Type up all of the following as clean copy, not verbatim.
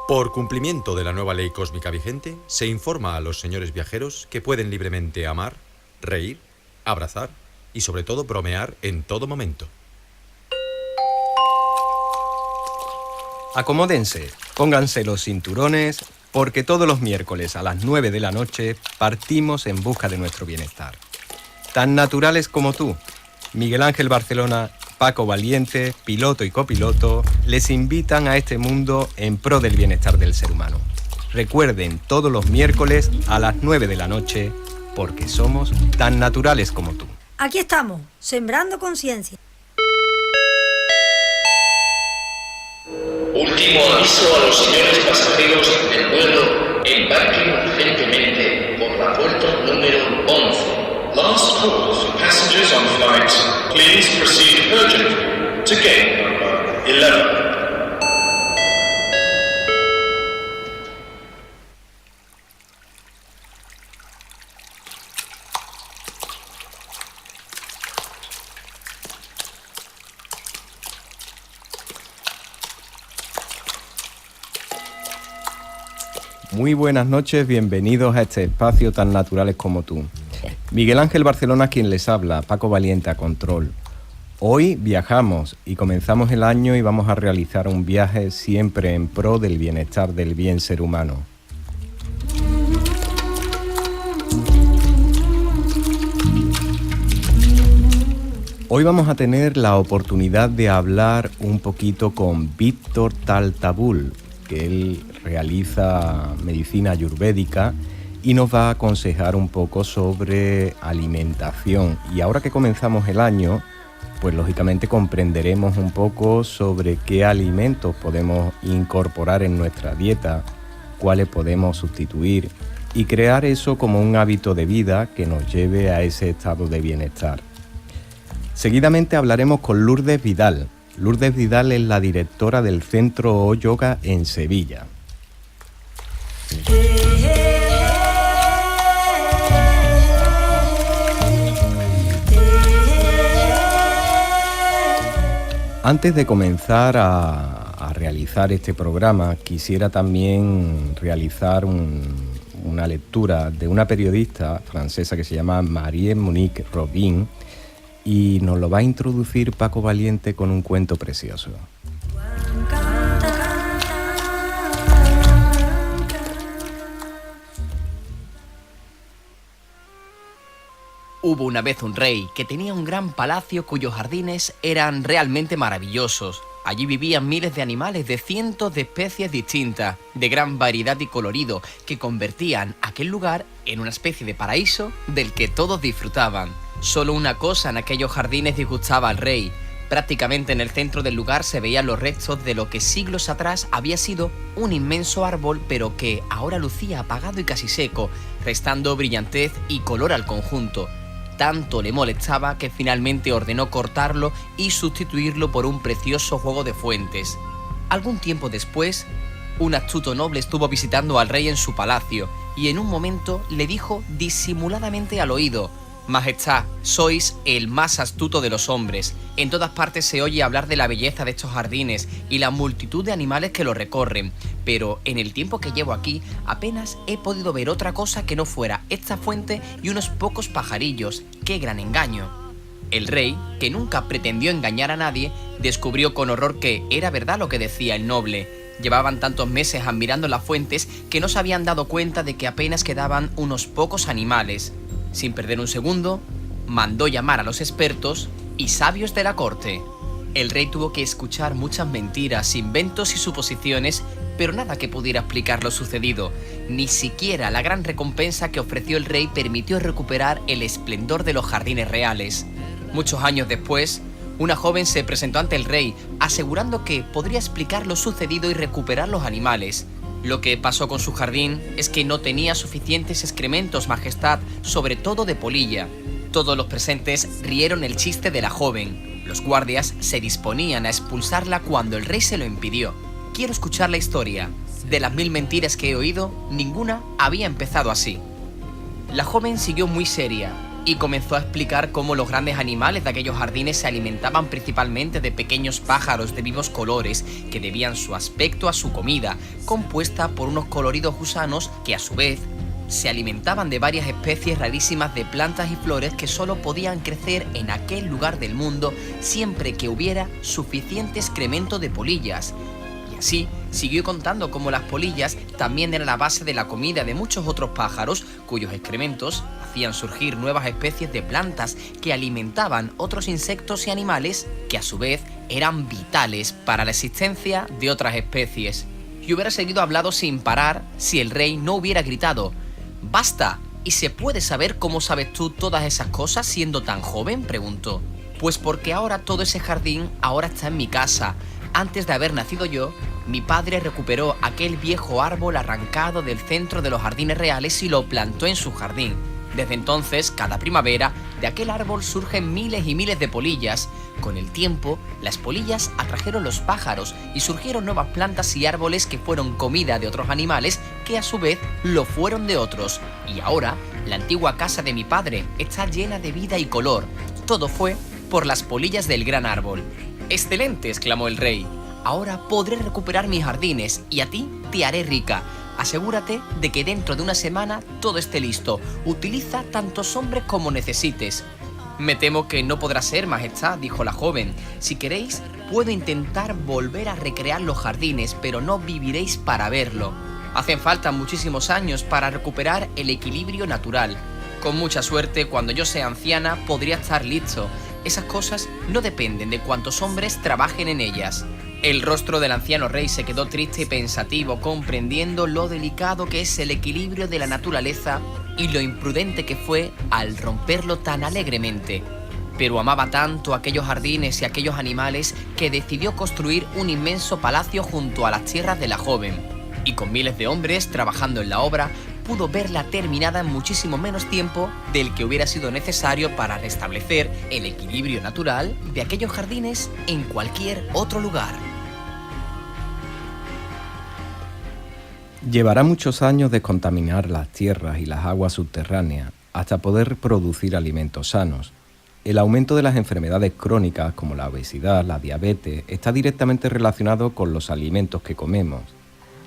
Por cumplimiento de la nueva ley cósmica vigente, se informa a los señores viajeros que pueden libremente amar, reír, abrazar y sobre todo bromear en todo momento. Acomódense, pónganse los cinturones, porque todos los miércoles a las 9 de la noche partimos en busca de nuestro bienestar. Tan naturales como tú, Miguel Ángel Barcelona, Paco Valiente, piloto y copiloto, les invitan a este mundo en pro del bienestar del ser humano. Recuerden, todos los miércoles a las 9 de la noche, porque somos tan naturales como tú. Aquí estamos, sembrando conciencia. Último aviso a los señores pasajeros del vuelo: embarquen urgentemente por la puerta número 11. Last call for passengers on flight. Please proceed urgently to gate number 11. Muy buenas noches, bienvenidos a este espacio tan naturales como tú. Miguel Ángel Barcelona quien les habla, Paco Valiente a control. Hoy viajamos y comenzamos el año y vamos a realizar un viaje siempre en pro del bienestar del bien ser humano. Hoy vamos a tener la oportunidad de hablar un poquito con Víctor Taltabul, que él realiza medicina ayurvédica y nos va a aconsejar un poco sobre alimentación. Y ahora que comenzamos el año, pues lógicamente comprenderemos un poco sobre qué alimentos podemos incorporar en nuestra dieta, cuáles podemos sustituir y crear eso como un hábito de vida que nos lleve a ese estado de bienestar. Seguidamente hablaremos con Lourdes Vidal. Lourdes Vidal es la directora del Centro O Yoga en Sevilla. Antes de comenzar a realizar este programa, quisiera también realizar una lectura de una periodista francesa que se llama Marie-Monique Robin, y nos lo va a introducir Paco Valiente con un cuento precioso. Hubo una vez un rey que tenía un gran palacio cuyos jardines eran realmente maravillosos. Allí vivían miles de animales de cientos de especies distintas, de gran variedad y colorido, que convertían aquel lugar en una especie de paraíso del que todos disfrutaban. Solo una cosa en aquellos jardines disgustaba al rey. Prácticamente en el centro del lugar se veían los restos de lo que siglos atrás había sido un inmenso árbol, pero que ahora lucía apagado y casi seco, restando brillantez y color al conjunto. Tanto le molestaba que finalmente ordenó cortarlo y sustituirlo por un precioso juego de fuentes. Algún tiempo después, un astuto noble estuvo visitando al rey en su palacio y en un momento le dijo disimuladamente al oído: «Majestad, sois el más astuto de los hombres. En todas partes se oye hablar de la belleza de estos jardines y la multitud de animales que los recorren, pero en el tiempo que llevo aquí apenas he podido ver otra cosa que no fuera esta fuente y unos pocos pajarillos. ¡Qué gran engaño!». El rey, que nunca pretendió engañar a nadie, descubrió con horror que era verdad lo que decía el noble. Llevaban tantos meses admirando las fuentes que no se habían dado cuenta de que apenas quedaban unos pocos animales. Sin perder un segundo, mandó llamar a los expertos y sabios de la corte. El rey tuvo que escuchar muchas mentiras, inventos y suposiciones, pero nada que pudiera explicar lo sucedido. Ni siquiera la gran recompensa que ofreció el rey permitió recuperar el esplendor de los jardines reales. Muchos años después, una joven se presentó ante el rey, asegurando que podría explicar lo sucedido y recuperar los animales. Lo que pasó con su jardín es que no tenía suficientes excrementos, majestad, sobre todo de polilla. Todos los presentes rieron el chiste de la joven. Los guardias se disponían a expulsarla cuando el rey se lo impidió. Quiero escuchar la historia. De las 1000 mentiras que he oído, ninguna había empezado así. La joven siguió muy seria. y comenzó a explicar cómo los grandes animales de aquellos jardines se alimentaban principalmente de pequeños pájaros de vivos colores que debían su aspecto a su comida, compuesta por unos coloridos gusanos que a su vez se alimentaban de varias especies rarísimas de plantas y flores que solo podían crecer en aquel lugar del mundo siempre que hubiera suficiente excremento de polillas. Y así siguió contando cómo las polillas también eran la base de la comida de muchos otros pájaros cuyos excrementos hacían surgir nuevas especies de plantas que alimentaban otros insectos y animales que a su vez eran vitales para la existencia de otras especies. Y hubiera seguido hablando sin parar si el rey no hubiera gritado: ¡basta! ¿Y se puede saber cómo sabes tú todas esas cosas siendo tan joven?, preguntó. Pues porque ahora todo ese jardín ahora está en mi casa. Antes de haber nacido yo, mi padre recuperó aquel viejo árbol arrancado del centro de los jardines reales y lo plantó en su jardín. Desde entonces, cada primavera, de aquel árbol surgen miles y miles de polillas. Con el tiempo, las polillas atrajeron los pájaros y surgieron nuevas plantas y árboles que fueron comida de otros animales que a su vez lo fueron de otros. Y ahora, la antigua casa de mi padre está llena de vida y color. Todo fue por las polillas del gran árbol. ¡Excelente!, exclamó el rey. Ahora podré recuperar mis jardines y a ti te haré rica. Asegúrate de que dentro de una semana todo esté listo. Utiliza tantos hombres como necesites. Me temo que no podrá ser, majestad, dijo la joven. Si queréis, puedo intentar volver a recrear los jardines, pero no viviréis para verlo. Hacen falta muchísimos años para recuperar el equilibrio natural. Con mucha suerte, cuando yo sea anciana, podría estar listo. Esas cosas no dependen de cuántos hombres trabajen en ellas. El rostro del anciano rey se quedó triste y pensativo, comprendiendo lo delicado que es el equilibrio de la naturaleza y lo imprudente que fue al romperlo tan alegremente. Pero amaba tanto aquellos jardines y aquellos animales que decidió construir un inmenso palacio junto a las tierras de la joven. Y con miles de hombres trabajando en la obra, pudo verla terminada en muchísimo menos tiempo del que hubiera sido necesario para restablecer el equilibrio natural de aquellos jardines en cualquier otro lugar. Llevará muchos años descontaminar las tierras y las aguas subterráneas hasta poder producir alimentos sanos. El aumento de las enfermedades crónicas como la obesidad, la diabetes, está directamente relacionado con los alimentos que comemos.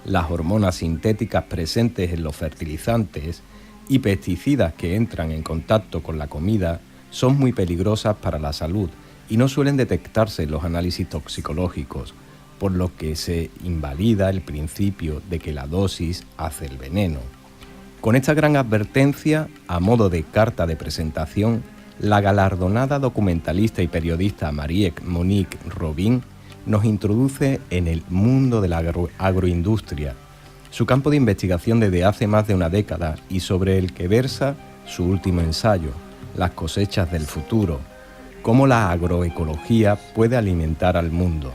Las hormonas sintéticas presentes en los fertilizantes y pesticidas que entran en contacto con la comida son muy peligrosas para la salud y no suelen detectarse en los análisis toxicológicos, por lo que se invalida el principio de que la dosis hace el veneno. Con esta gran advertencia, a modo de carta de presentación, la galardonada documentalista y periodista Marie-Monique Robin nos introduce en el mundo de la agroindustria, su campo de investigación desde hace más de una década y sobre el que versa su último ensayo, Las cosechas del futuro, cómo la agroecología puede alimentar al mundo.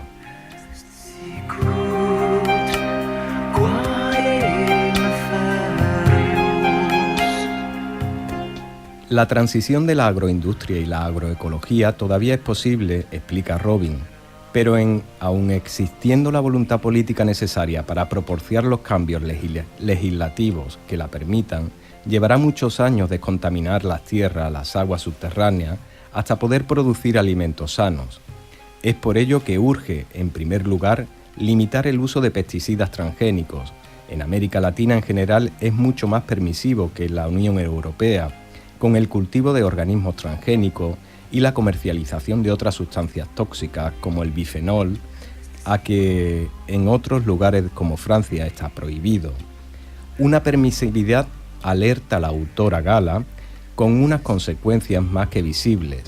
La transición de la agroindustria y la agroecología todavía es posible, explica Robin, pero aun existiendo la voluntad política necesaria para proporcionar los cambios legislativos que la permitan, llevará muchos años descontaminar las tierras, las aguas subterráneas, hasta poder producir alimentos sanos. Es por ello que urge, en primer lugar, limitar el uso de pesticidas transgénicos. En América Latina en general es mucho más permisivo que en la Unión Europea, con el cultivo de organismos transgénicos y la comercialización de otras sustancias tóxicas como el bifenol, a que en otros lugares como Francia está prohibido. Una permisividad, alerta la autora Gala, con unas consecuencias más que visibles.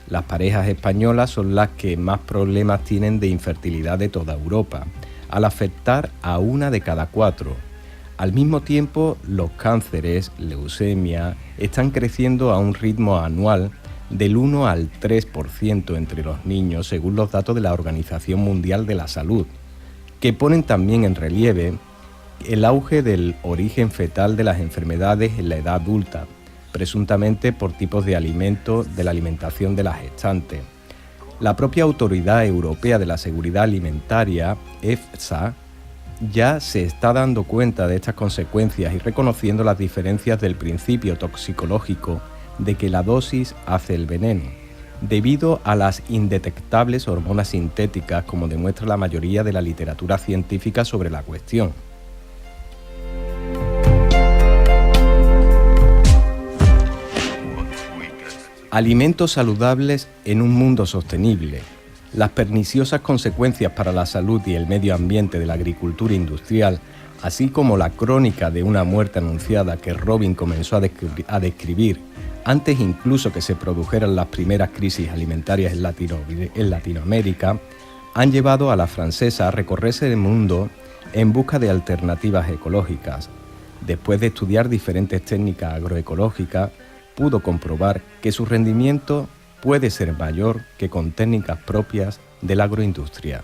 Las parejas españolas son las que más problemas tienen de infertilidad de toda Europa, al afectar a 1 de cada 4. Al mismo tiempo, los cánceres, leucemia, están creciendo a un ritmo anual del 1 al 3% entre los niños, según los datos de la Organización Mundial de la Salud, que ponen también en relieve el auge del origen fetal de las enfermedades en la edad adulta, presuntamente por tipos de alimentos de la alimentación de las gestantes. La propia Autoridad Europea de la Seguridad Alimentaria, EFSA, ya se está dando cuenta de estas consecuencias y reconociendo las diferencias del principio toxicológico de que la dosis hace el veneno, debido a las indetectables hormonas sintéticas, como demuestra la mayoría de la literatura científica sobre la cuestión. Alimentos saludables en un mundo sostenible. Las perniciosas consecuencias para la salud y el medio ambiente de la agricultura industrial, así como la crónica de una muerte anunciada que Robin comenzó a describir antes incluso que se produjeran las primeras crisis alimentarias en Latinoamérica, han llevado a la francesa a recorrerse el mundo en busca de alternativas ecológicas. Después de estudiar diferentes técnicas agroecológicas, pudo comprobar que su rendimiento puede ser mayor que con técnicas propias de la agroindustria.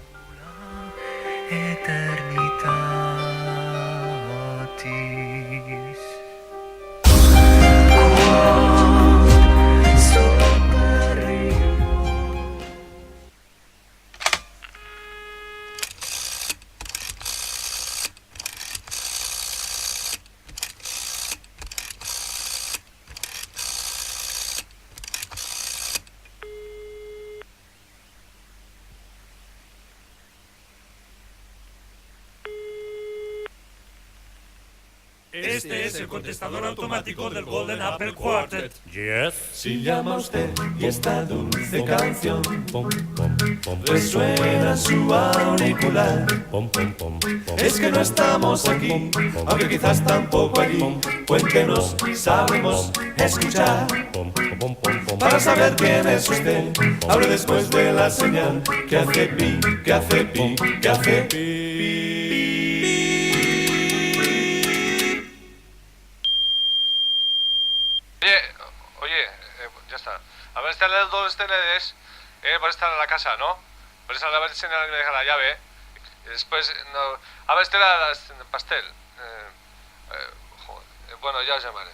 Este es el contestador automático del Golden Apple Quartet. Yes. Si llama usted y esta dulce canción resuena su auricular, es que no estamos aquí, aunque quizás tampoco allí. Cuéntenos, sabemos escuchar. Para saber quién es usted, hable después de la señal que hace pi, que hace pi, que hace pi. Ya está. A ver, está el dedo este por estar en la casa, ¿no? Por eso a ver si nadie me deja la llave. Y después, no. A ver, este era el pastel. Bueno, ya os llamaré.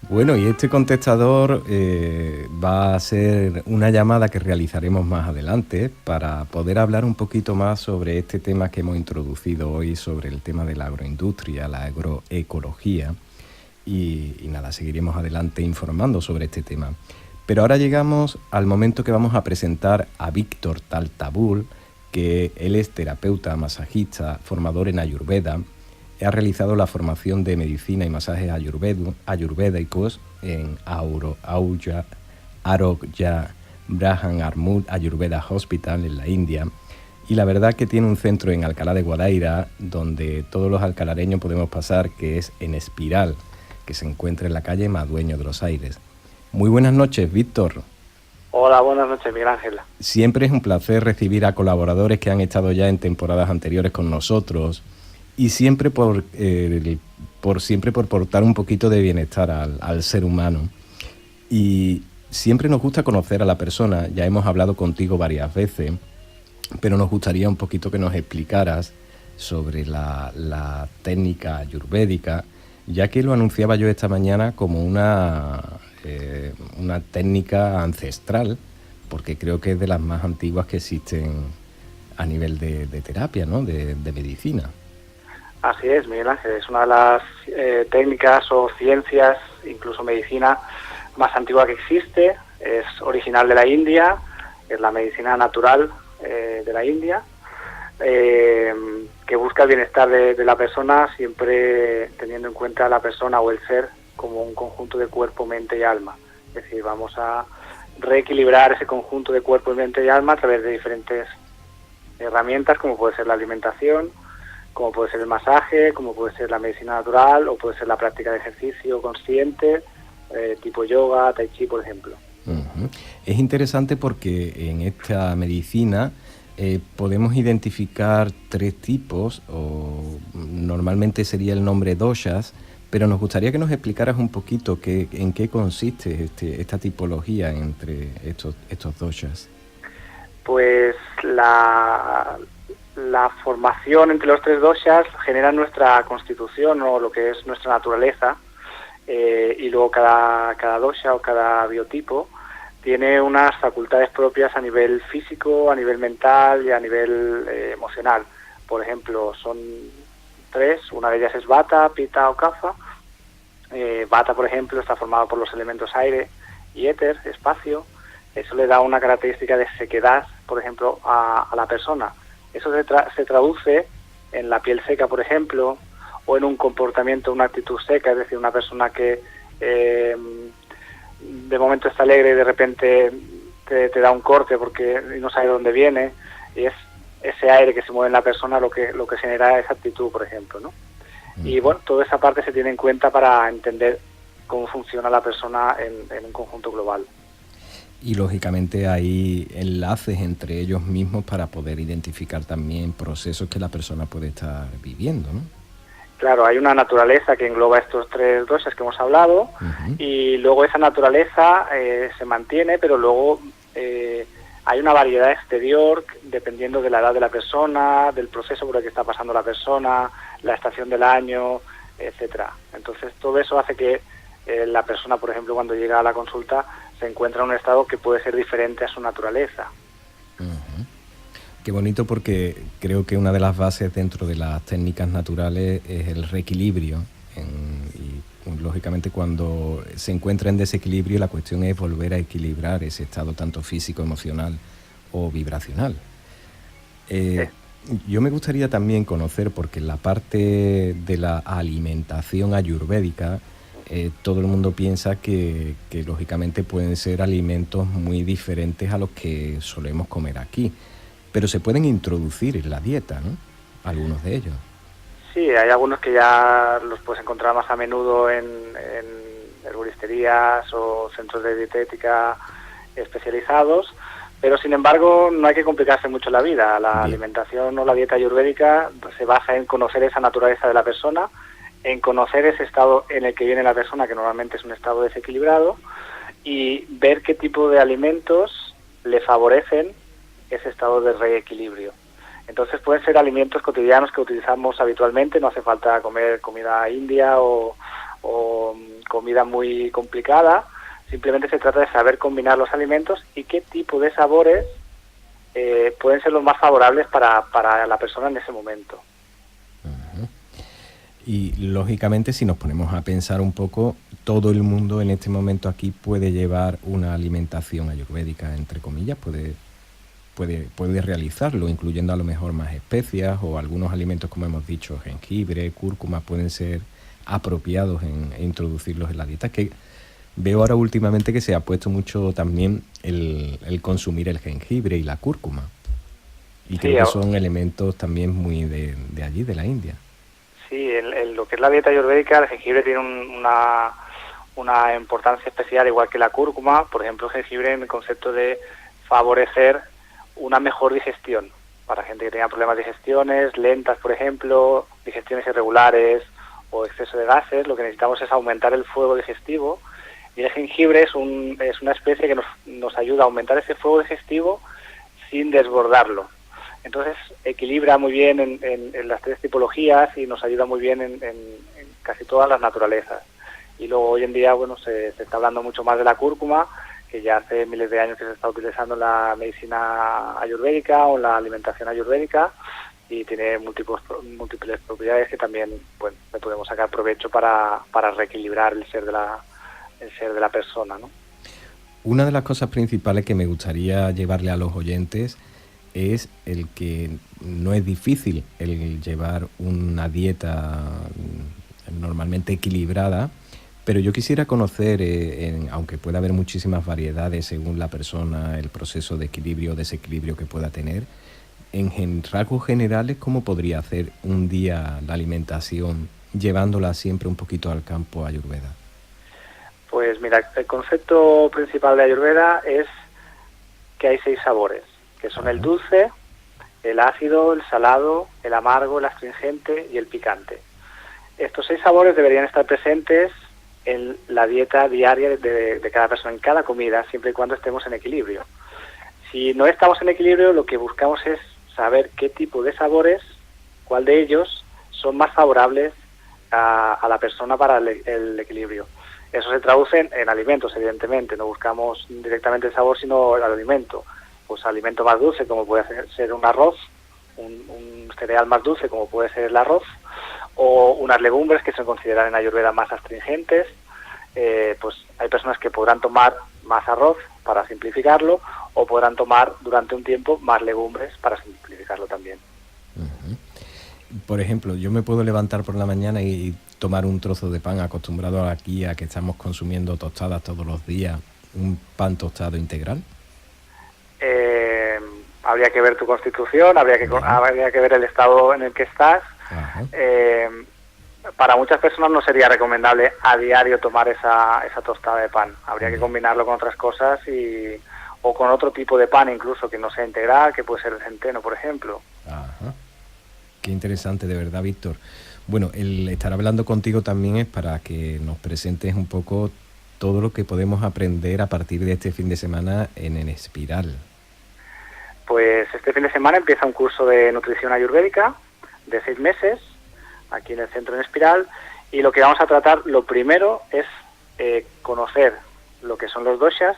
Bueno, y este contestador va a ser una llamada que realizaremos más adelante para poder hablar un poquito más sobre este tema que hemos introducido hoy, sobre el tema de la agroindustria, la agroecología. Y nada, seguiremos adelante informando sobre este tema. Pero ahora llegamos al momento que vamos a presentar a Víctor Taltabul, que él es terapeuta, masajista, formador en Ayurveda. Ha realizado la formación de medicina y masajes ayurvédicos en Arogya Brahman Armut Ayurveda Hospital en la India. Y la verdad que tiene un centro en Alcalá de Guadaira, donde todos los alcalareños podemos pasar, que es en Espiral, que se encuentra en la calle Madueño de los Aires. Muy buenas noches, Víctor. Hola, buenas noches, Miguel Ángel. Siempre es un placer recibir a colaboradores que han estado ya en temporadas anteriores con nosotros y siempre por portar un poquito de bienestar al ser humano. Y siempre nos gusta conocer a la persona, ya hemos hablado contigo varias veces, pero nos gustaría un poquito que nos explicaras sobre la técnica ayurvédica, ya que lo anunciaba yo esta mañana como una técnica ancestral, porque creo que es de las más antiguas que existen a nivel de terapia, ¿no? de medicina. Así es, Miguel Ángel, es una de las técnicas o ciencias, incluso medicina, más antigua que existe. Es original de la India, es la medicina natural de la India, que busca el bienestar de la persona, siempre teniendo en cuenta a la persona o el ser como un conjunto de cuerpo, mente y alma. Es decir, vamos a reequilibrar ese conjunto de cuerpo, mente y alma a través de diferentes herramientas, como puede ser la alimentación, como puede ser el masaje, como puede ser la medicina natural, o puede ser la práctica de ejercicio consciente, tipo yoga, tai chi, por ejemplo. Uh-huh. Es interesante porque en esta medicina podemos identificar tres tipos, o normalmente sería el nombre doshas, pero nos gustaría que nos explicaras un poquito en qué consiste esta tipología entre estos doshas. Pues la formación entre los tres doshas genera nuestra constitución o lo que es nuestra naturaleza, y luego cada dosha o cada biotipo tiene unas facultades propias a nivel físico, a nivel mental y a nivel emocional. Por ejemplo, son tres, una de ellas es Vata, Pitta o Kapha, Vata, por ejemplo, está formado por los elementos aire y éter, espacio. Eso le da una característica de sequedad, por ejemplo, a la persona. Eso se traduce en la piel seca, por ejemplo, o en un comportamiento, una actitud seca, es decir, una persona que de momento está alegre y de repente te da un corte porque no sabe de dónde viene, y es ese aire que se mueve en la persona lo que genera esa actitud, por ejemplo, ¿no? Y bueno, toda esa parte se tiene en cuenta para entender cómo funciona la persona en un conjunto global. Y lógicamente hay enlaces entre ellos mismos para poder identificar también procesos que la persona puede estar viviendo, ¿no? Claro, hay una naturaleza que engloba estos tres doshas que hemos hablado, y luego esa naturaleza se mantiene, pero luego hay una variedad exterior dependiendo de la edad de la persona, del proceso por el que está pasando la persona, la estación del año, etcétera. Entonces todo eso hace que la persona, por ejemplo, cuando llega a la consulta se encuentra en un estado que puede ser diferente a su naturaleza. Qué bonito, porque creo que una de las bases dentro de las técnicas naturales es el reequilibrio. Y lógicamente cuando se encuentra en desequilibrio, la cuestión es volver a equilibrar ese estado tanto físico, emocional o vibracional. Yo me gustaría también conocer, porque en la parte de la alimentación ayurvédica, todo el mundo piensa que lógicamente pueden ser alimentos muy diferentes a los que solemos comer aquí, pero se pueden introducir en la dieta, ¿no? Algunos de ellos. Sí, hay algunos que ya los puedes encontrar más a menudo en herboristerías o centros de dietética especializados, pero sin embargo no hay que complicarse mucho la vida. La alimentación o la dieta ayurvédica se basa en conocer esa naturaleza de la persona, en conocer ese estado en el que viene la persona, que normalmente es un estado desequilibrado, y ver qué tipo de alimentos le favorecen ese estado de reequilibrio. Entonces pueden ser alimentos cotidianos que utilizamos habitualmente, no hace falta comer comida india o comida muy complicada, simplemente se trata de saber combinar los alimentos y qué tipo de sabores pueden ser los más favorables para la persona en ese momento. Y lógicamente, si nos ponemos a pensar un poco, todo el mundo en este momento aquí puede llevar una alimentación ayurvédica, entre comillas, puede realizarlo, incluyendo a lo mejor más especias o algunos alimentos, como hemos dicho, jengibre, cúrcuma, pueden ser apropiados en introducirlos en la dieta. Que veo ahora últimamente que se ha puesto mucho también el consumir el jengibre y la cúrcuma, y creo que son elementos también muy de allí, de la India. Sí, lo que es la dieta ayurvédica, el jengibre tiene una importancia especial, igual que la cúrcuma. Por ejemplo, el jengibre en el concepto de favorecer una mejor digestión, para gente que tenga problemas de digestiones lentas, por ejemplo, digestiones irregulares o exceso de gases. Lo que necesitamos es aumentar el fuego digestivo, y el jengibre es una especie que nos ayuda a aumentar ese fuego digestivo sin desbordarlo. Entonces equilibra muy bien en las tres tipologías y nos ayuda muy bien en casi todas las naturalezas. Y luego hoy en día, bueno, se está hablando mucho más de la cúrcuma, que ya hace miles de años que se está utilizando en la medicina ayurvédica o en la alimentación ayurvédica, y tiene múltiples propiedades que también, bueno, le podemos sacar provecho para reequilibrar el ser de la persona, ¿no? Una de las cosas principales que me gustaría llevarle a los oyentes es el que no es difícil el llevar una dieta normalmente equilibrada, pero yo quisiera conocer, aunque pueda haber muchísimas variedades según la persona, el proceso de equilibrio o desequilibrio que pueda tener, en rasgos generales, ¿cómo podría hacer un día la alimentación llevándola siempre un poquito al campo Ayurveda? Pues mira, el concepto principal de Ayurveda es que hay 6 sabores, que son el dulce, el ácido, el salado, el amargo, el astringente y el picante. Estos 6 sabores deberían estar presentes en la dieta diaria de cada persona, en cada comida, siempre y cuando estemos en equilibrio. Si no estamos en equilibrio, lo que buscamos es saber qué tipo de sabores, cuál de ellos son más favorables a la persona para el equilibrio. Eso se traduce en alimentos, evidentemente. No buscamos directamente el sabor, sino el alimento. Pues alimento más dulce, como puede ser un arroz, un cereal más dulce, como puede ser el arroz, o unas legumbres que se consideran en Ayurveda más astringentes. Pues hay personas que podrán tomar más arroz, para simplificarlo, o podrán tomar durante un tiempo más legumbres, para simplificarlo también. Por ejemplo, yo me puedo levantar por la mañana y tomar un trozo de pan, acostumbrado aquí a que estamos consumiendo tostadas todos los días, un pan tostado integral. Habría que ver tu constitución, habría que ver el estado en el que estás. Para muchas personas no sería recomendable a diario tomar esa tostada de pan. Habría que combinarlo con otras cosas o con otro tipo de pan incluso que no sea integral, que puede ser el centeno, por ejemplo. Ajá. Qué interesante, de verdad, Víctor. Bueno, el estar hablando contigo también es para que nos presentes un poco todo lo que podemos aprender a partir de este fin de semana en Espiral. Pues este fin de semana empieza un curso de nutrición ayurvédica de 6 meses, aquí en el centro en Espiral, y lo que vamos a tratar, lo primero es conocer lo que son los doshas,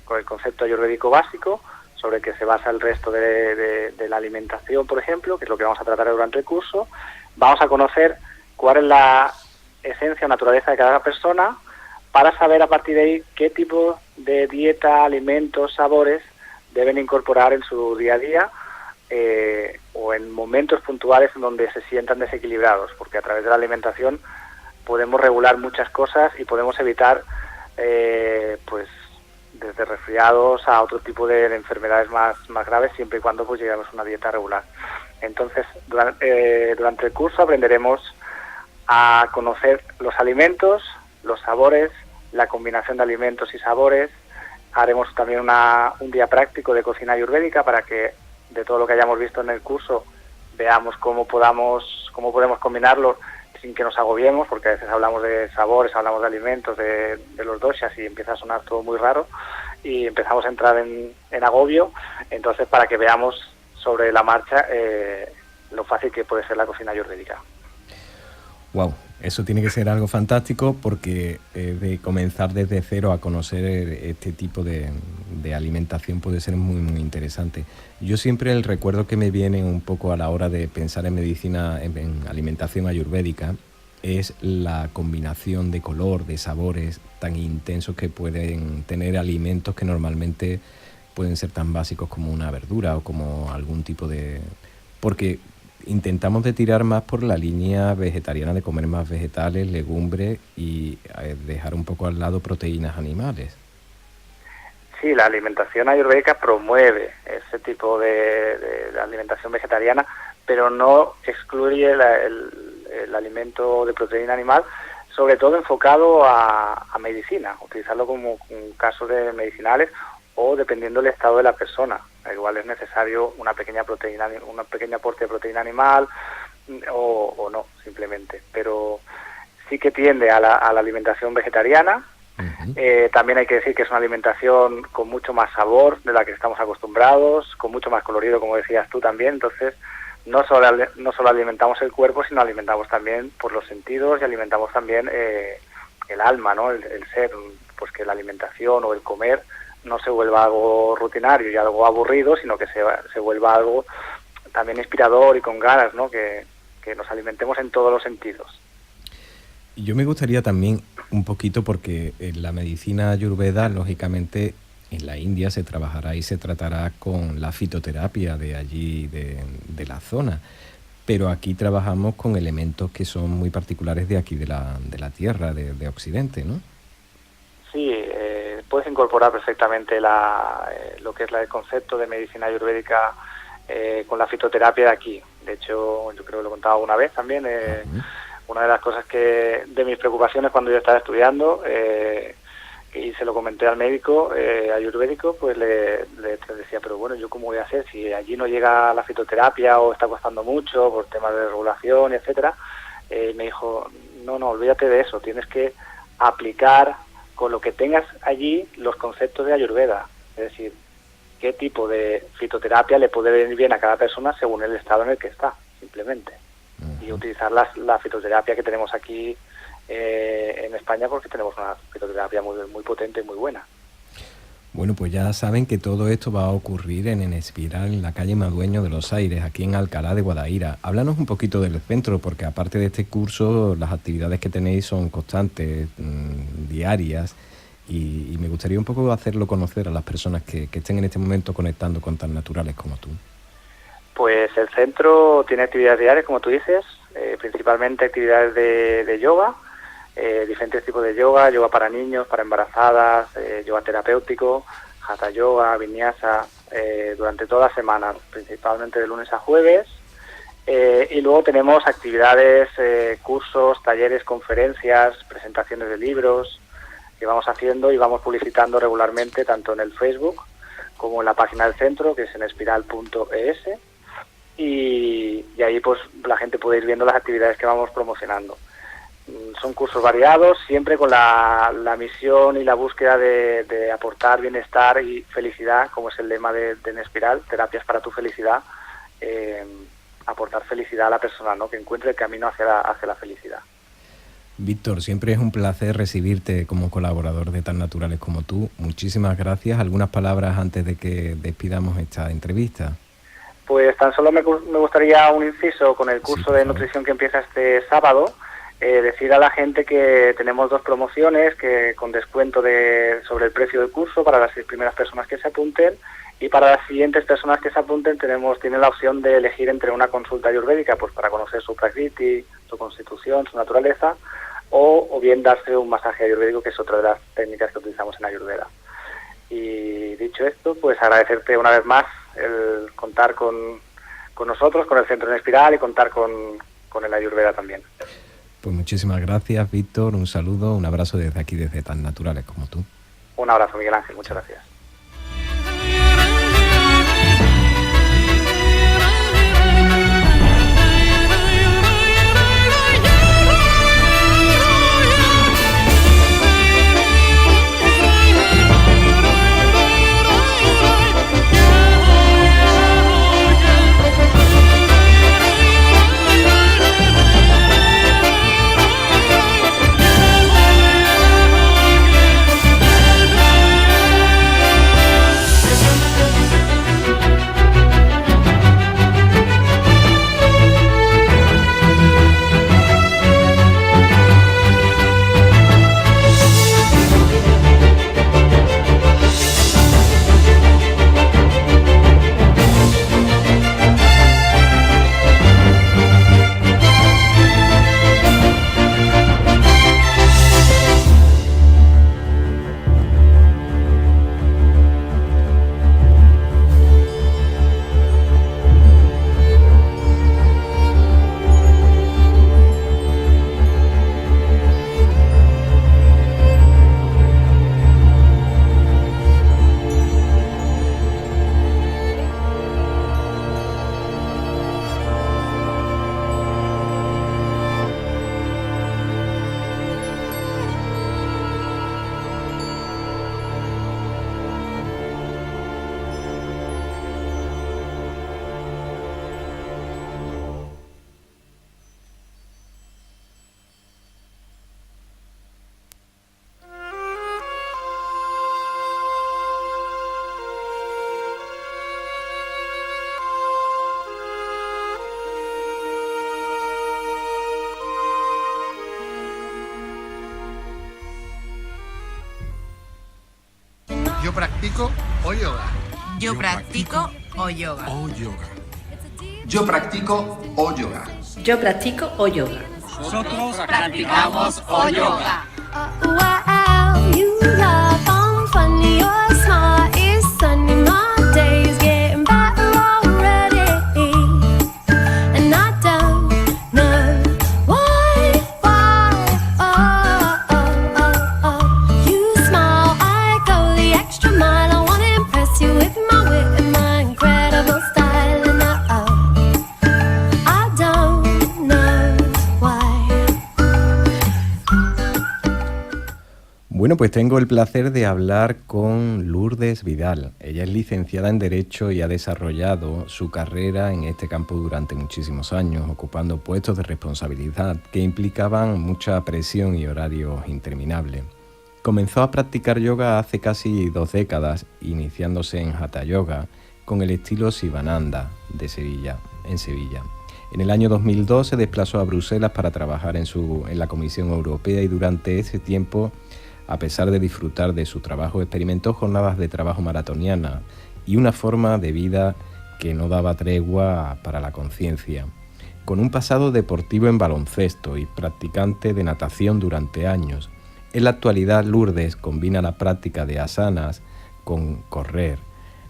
con el concepto ayurvédico básico, sobre el que se basa el resto de la alimentación, por ejemplo, que es lo que vamos a tratar durante el curso. Vamos a conocer cuál es la esencia o naturaleza de cada persona, para saber a partir de ahí qué tipo de dieta, alimentos, sabores deben incorporar en su día a día, o en momentos puntuales en donde se sientan desequilibrados, porque a través de la alimentación podemos regular muchas cosas y podemos evitar pues desde resfriados a otro tipo de enfermedades más graves, siempre y cuando pues lleguemos a una dieta regular. Entonces, durante el curso aprenderemos a conocer los alimentos, los sabores, la combinación de alimentos y sabores. Haremos también un día práctico de cocina ayurvédica para que de todo lo que hayamos visto en el curso veamos cómo podemos combinarlo sin que nos agobiemos, porque a veces hablamos de sabores, hablamos de alimentos, de los doshas, y empieza a sonar todo muy raro y empezamos a entrar en agobio. Entonces, para que veamos sobre la marcha lo fácil que puede ser la cocina ayurvédica. Wow, eso tiene que ser algo fantástico, porque de comenzar desde cero a conocer este tipo de alimentación puede ser muy, muy interesante. Yo siempre el recuerdo que me viene un poco a la hora de pensar en medicina, en alimentación ayurvédica, es la combinación de color, de sabores tan intensos que pueden tener alimentos que normalmente pueden ser tan básicos como una verdura o como algún tipo de... Porque intentamos de tirar más por la línea vegetariana, de comer más vegetales, legumbres y dejar un poco al lado proteínas animales. Sí, la alimentación ayurvédica promueve ese tipo de alimentación vegetariana, pero no excluye el alimento de proteína animal, sobre todo enfocado a medicina, utilizarlo como un caso de medicinales o dependiendo del estado de la persona. Igual es necesario una pequeña aporte de proteína animal o no, simplemente. Pero sí que tiende a la alimentación vegetariana. También hay que decir que es una alimentación con mucho más sabor de la que estamos acostumbrados, con mucho más colorido, como decías tú también. Entonces, no solo alimentamos el cuerpo, sino alimentamos también por los sentidos y alimentamos también el alma, ¿no? El ser, pues que la alimentación o el comer no se vuelva algo rutinario y algo aburrido, sino que se vuelva algo también inspirador y con ganas, ¿no? Que nos alimentemos en todos los sentidos. Yo me gustaría también un poquito, porque en la medicina ayurveda, lógicamente, en la India se trabajará y se tratará con la fitoterapia de allí, de la zona, pero aquí trabajamos con elementos que son muy particulares de aquí, de la tierra, de Occidente, ¿no? Sí, puedes incorporar perfectamente lo que es el concepto de medicina ayurvédica con la fitoterapia de aquí. De hecho, yo creo que lo he contado una vez también. Una de las cosas de mis preocupaciones cuando yo estaba estudiando, y se lo comenté al médico ayurvédico, pues le decía, pero bueno, ¿yo cómo voy a hacer si allí no llega la fitoterapia o está costando mucho por temas de regulación, etcétera? Me dijo, no, olvídate de eso, tienes que aplicar con lo que tengas allí los conceptos de Ayurveda, es decir, qué tipo de fitoterapia le puede venir bien a cada persona según el estado en el que está, simplemente. Y utilizar la fitoterapia que tenemos aquí en España, porque tenemos una fitoterapia muy, muy potente y muy buena. Bueno, pues ya saben que todo esto va a ocurrir en Espiral, en la calle Madueño de los Aires, aquí en Alcalá de Guadaira. Háblanos un poquito del centro, porque aparte de este curso, las actividades que tenéis son constantes, diarias, y me gustaría un poco hacerlo conocer a las personas que estén en este momento conectando con tan naturales como tú. Pues el centro tiene actividades diarias, como tú dices, principalmente actividades de yoga, diferentes tipos de yoga para niños, para embarazadas, yoga terapéutico, hatha yoga, vinyasa, durante toda la semana, principalmente de lunes a jueves. Y luego tenemos actividades, cursos, talleres, conferencias, presentaciones de libros que vamos haciendo y vamos publicitando regularmente tanto en el Facebook como en la página del centro, que es en espiral.es, y ahí pues la gente puede ir viendo las actividades que vamos promocionando. Son cursos variados, siempre con la misión y la búsqueda de aportar bienestar y felicidad, como es el lema de Espiral, terapias para tu felicidad, aportar felicidad a la persona, ¿no? Que encuentre el camino hacia la felicidad. Víctor, siempre es un placer recibirte como colaborador de Tan Naturales como tú. Muchísimas gracias. ¿Algunas palabras antes de que despidamos esta entrevista? Pues tan solo me gustaría un inciso con el curso de nutrición que empieza este sábado. Decir a la gente que tenemos 2 promociones que con descuento sobre el precio del curso para las 6 primeras personas que se apunten, y para las siguientes personas que se apunten tienen la opción de elegir entre una consulta ayurvédica, pues para conocer su prakriti, su constitución, su naturaleza, o bien darse un masaje ayurvédico, que es otra de las técnicas que utilizamos en Ayurveda. Y dicho esto, pues agradecerte una vez más el contar con nosotros, con el Centro en Espiral, y contar con el Ayurveda también. Pues muchísimas gracias, Víctor, un saludo, un abrazo desde aquí, desde Tan Naturales como tú. Un abrazo, Miguel Ángel, muchas gracias. Yo practico o yoga. Yo practico o yoga. O yoga. Yo practico o yoga. Yo practico o yoga. Nosotros practicamos o yoga. Bueno, pues tengo el placer de hablar con Lourdes Vidal. Ella es licenciada en Derecho y ha desarrollado su carrera en este campo durante muchísimos años, ocupando puestos de responsabilidad que implicaban mucha presión y horarios interminables. Comenzó a practicar yoga hace casi 2 décadas, iniciándose en Hatha Yoga, con el estilo Sivananda de Sevilla, en Sevilla. En el año 2002 se desplazó a Bruselas para trabajar en la Comisión Europea y durante ese tiempo, a pesar de disfrutar de su trabajo, experimentó jornadas de trabajo maratoniana y una forma de vida que no daba tregua para la conciencia. Con un pasado deportivo en baloncesto y practicante de natación durante años, en la actualidad Lourdes combina la práctica de asanas con correr.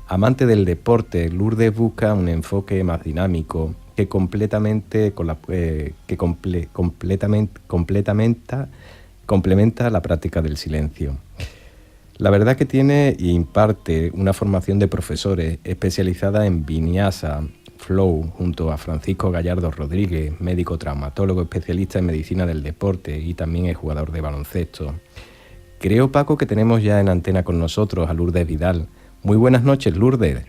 Amante del deporte, Lourdes busca un enfoque más dinámico que complementa la práctica del silencio. La verdad que tiene e imparte una formación de profesores especializada en Vinyasa Flow junto a Francisco Gallardo Rodríguez, médico traumatólogo especialista en medicina del deporte y también es jugador de baloncesto. Creo, Paco, que tenemos ya en antena con nosotros a Lourdes Vidal. Muy buenas noches, Lourdes.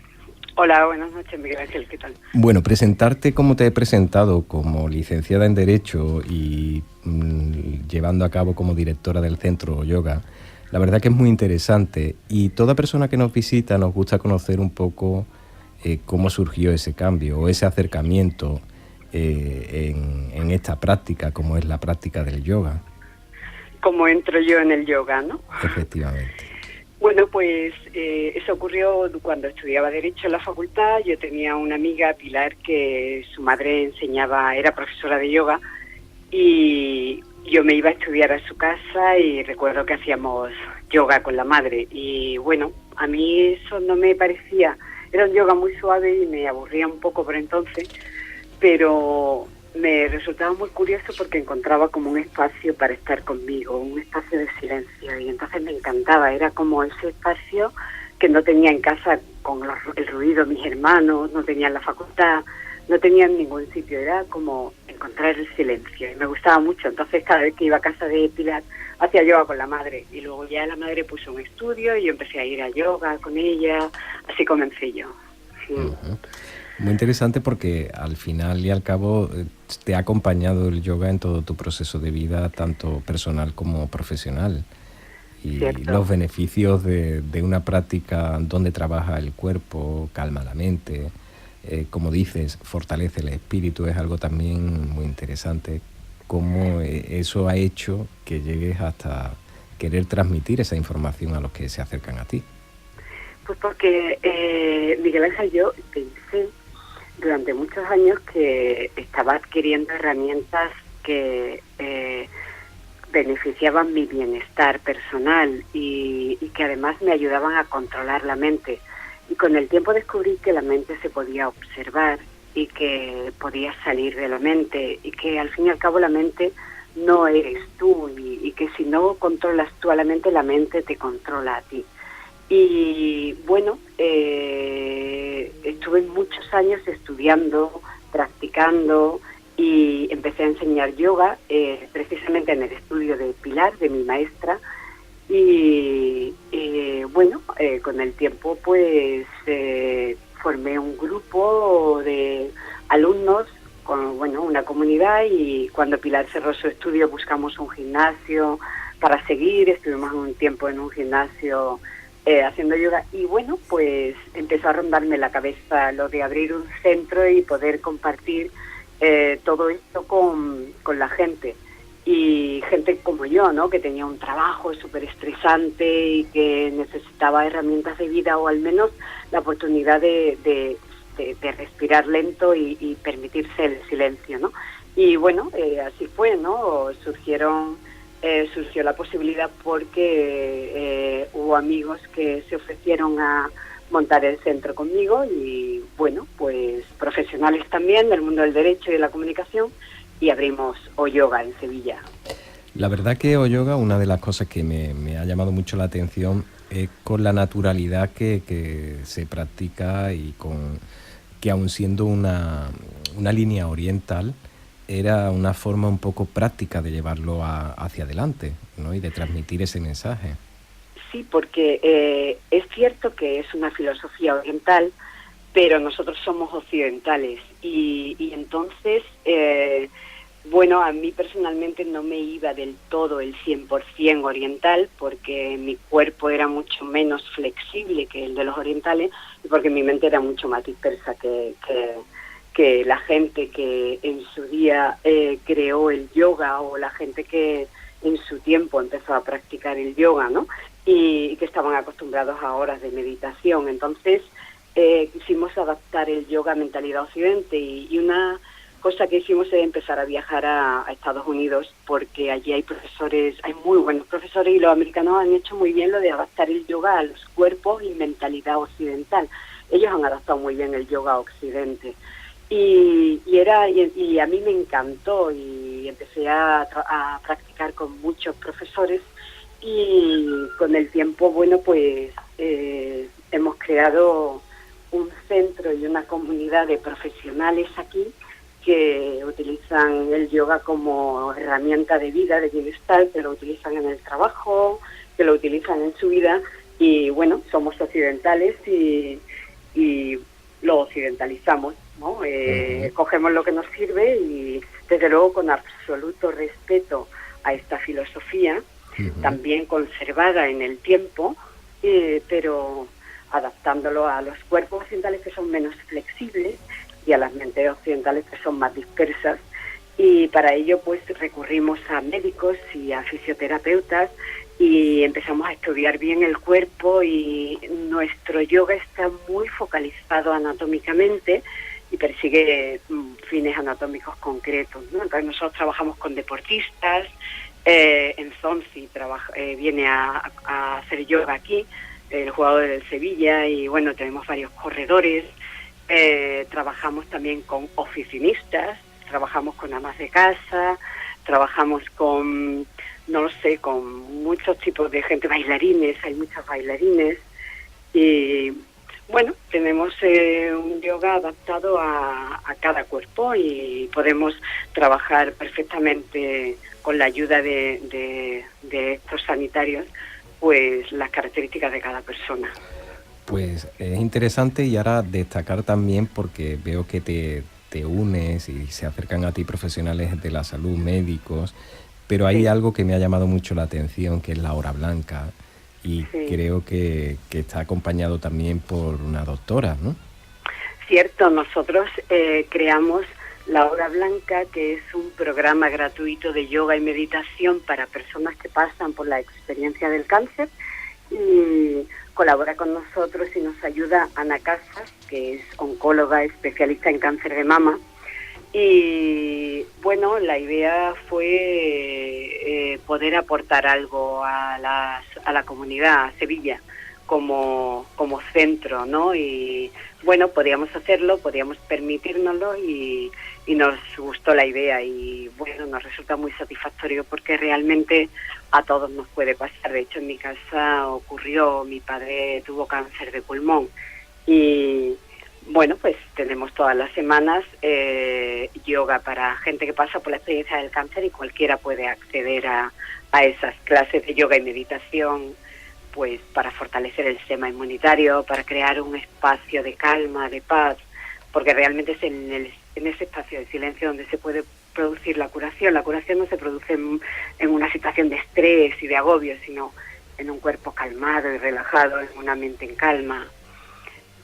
Hola, buenas noches, Miguel Ángel, ¿qué tal? Bueno, presentarte como te he presentado, como licenciada en Derecho y llevando a cabo como directora del Centro Yoga, la verdad que es muy interesante y toda persona que nos visita nos gusta conocer un poco cómo surgió ese cambio o ese acercamiento en esta práctica, como es la práctica del yoga. ¿Cómo entro yo en el yoga, no? Efectivamente. Bueno, pues eso ocurrió cuando estudiaba Derecho en la facultad. Yo tenía una amiga, Pilar, que su madre era profesora de yoga y yo me iba a estudiar a su casa y recuerdo que hacíamos yoga con la madre y bueno, a mí eso no me parecía, era un yoga muy suave y me aburría un poco por entonces, pero me resultaba muy curioso porque encontraba como un espacio para estar conmigo, un espacio de silencio y entonces me encantaba, era como ese espacio que no tenía en casa con el ruido, mis hermanos, no tenía en la facultad, no tenía en ningún sitio, era como encontrar el silencio y me gustaba mucho, entonces cada vez que iba a casa de Pilar hacía yoga con la madre y luego ya la madre puso un estudio y yo empecé a ir a yoga con ella, así comencé yo. Sí. Uh-huh. Muy interesante porque al final y al cabo te ha acompañado el yoga en todo tu proceso de vida, tanto personal como profesional. Y Cierto. Los beneficios de una práctica donde trabaja el cuerpo, calma la mente, como dices, fortalece el espíritu, es algo también muy interesante. Cómo eso ha hecho que llegues hasta querer transmitir esa información a los que se acercan a ti. Pues porque, Miguel Ángel, yo pensé durante muchos años que estaba adquiriendo herramientas que beneficiaban mi bienestar personal y que además me ayudaban a controlar la mente. Y con el tiempo descubrí que la mente se podía observar y que podía salir de la mente y que al fin y al cabo la mente no eres tú y que si no controlas tú a la mente te controla a ti. Y bueno, estuve muchos años estudiando, practicando y empecé a enseñar yoga precisamente en el estudio de Pilar, de mi maestra. Y bueno, con el tiempo pues formé un grupo de alumnos con una comunidad y cuando Pilar cerró su estudio buscamos un gimnasio para seguir, estuvimos un tiempo en un gimnasio haciendo yoga y bueno, pues empezó a rondarme la cabeza lo de abrir un centro y poder compartir todo esto con la gente. Y gente como yo, ¿no? Que tenía un trabajo súper estresante y que necesitaba herramientas de vida o al menos la oportunidad de respirar lento y permitirse el silencio, ¿no? Y bueno, así fue, ¿no? Surgió la posibilidad porque hubo amigos que se ofrecieron a montar el centro conmigo y bueno, pues profesionales también del mundo del derecho y de la comunicación y abrimos O-Yoga en Sevilla. La verdad que O-Yoga, una de las cosas que me ha llamado mucho la atención es con la naturalidad que se practica y con que aun siendo una línea oriental, era una forma un poco práctica de llevarlo hacia adelante, ¿no? Y de transmitir ese mensaje. Sí, porque es cierto que es una filosofía oriental, pero nosotros somos occidentales y entonces Bueno, a mí personalmente no me iba del todo el 100% oriental, porque mi cuerpo era mucho menos flexible que el de los orientales y porque mi mente era mucho más dispersa que la gente que en su día creó el yoga, o la gente que en su tiempo empezó a practicar el yoga, ¿no? Y que estaban acostumbrados a horas de meditación. Entonces quisimos adaptar el yoga a mentalidad occidente, y una cosa que hicimos es empezar a viajar a Estados Unidos, porque allí hay muy buenos profesores, y los americanos han hecho muy bien lo de adaptar el yoga a los cuerpos y mentalidad occidental. Ellos han adaptado muy bien el yoga a occidente. Y a mí me encantó, y empecé a practicar con muchos profesores, y con el tiempo, bueno, pues hemos creado un centro y una comunidad de profesionales aquí que utilizan el yoga como herramienta de vida, de bienestar, que lo utilizan en el trabajo, que lo utilizan en su vida, y bueno, somos occidentales y lo occidentalizamos, ¿no? Cogemos lo que nos sirve, y desde luego con absoluto respeto a esta filosofía, también conservada en el tiempo, pero adaptándolo a los cuerpos occidentales, que son menos flexibles, y a las mentes occidentales, que son más dispersas, y para ello pues recurrimos a médicos y a fisioterapeutas, y empezamos a estudiar bien el cuerpo, y nuestro yoga está muy focalizado anatómicamente y persigue fines anatómicos concretos, ¿no? Entonces nosotros trabajamos con deportistas, en Zonzi viene a hacer yoga aquí, el jugador del Sevilla, y bueno, tenemos varios corredores. Trabajamos también con oficinistas, trabajamos con amas de casa, trabajamos con, no lo sé, con muchos tipos de gente, bailarines, hay muchos bailarines, y bueno, tenemos un yoga adaptado a cada cuerpo, y podemos trabajar perfectamente con la ayuda de estos sanitarios, pues las características de cada persona. Pues es interesante, y ahora destacar también, porque veo que te unes y se acercan a ti profesionales de la salud, médicos, pero hay algo que me ha llamado mucho la atención, que es la hora blanca, y creo que está acompañado también por una doctora, ¿no? Cierto, nosotros creamos la hora blanca, que es un programa gratuito de yoga y meditación para personas que pasan por la experiencia del cáncer, y colabora con nosotros y nos ayuda Ana Casas, que es oncóloga especialista en cáncer de mama. Y bueno, la idea fue poder aportar algo a la comunidad, a Sevilla, como centro, ¿no? Y bueno, podíamos hacerlo, podíamos permitírnoslo, y nos gustó la idea, y bueno, nos resulta muy satisfactorio, porque realmente a todos nos puede pasar. De hecho, en mi casa ocurrió, mi padre tuvo cáncer de pulmón, y bueno, pues tenemos todas las semanas yoga para gente que pasa por la experiencia del cáncer, y cualquiera puede acceder a esas clases de yoga y meditación, pues para fortalecer el sistema inmunitario, para crear un espacio de calma, de paz, porque realmente es en ese espacio de silencio donde se puede producir la curación. La curación no se produce en una situación de estrés y de agobio, sino en un cuerpo calmado y relajado, en una mente en calma.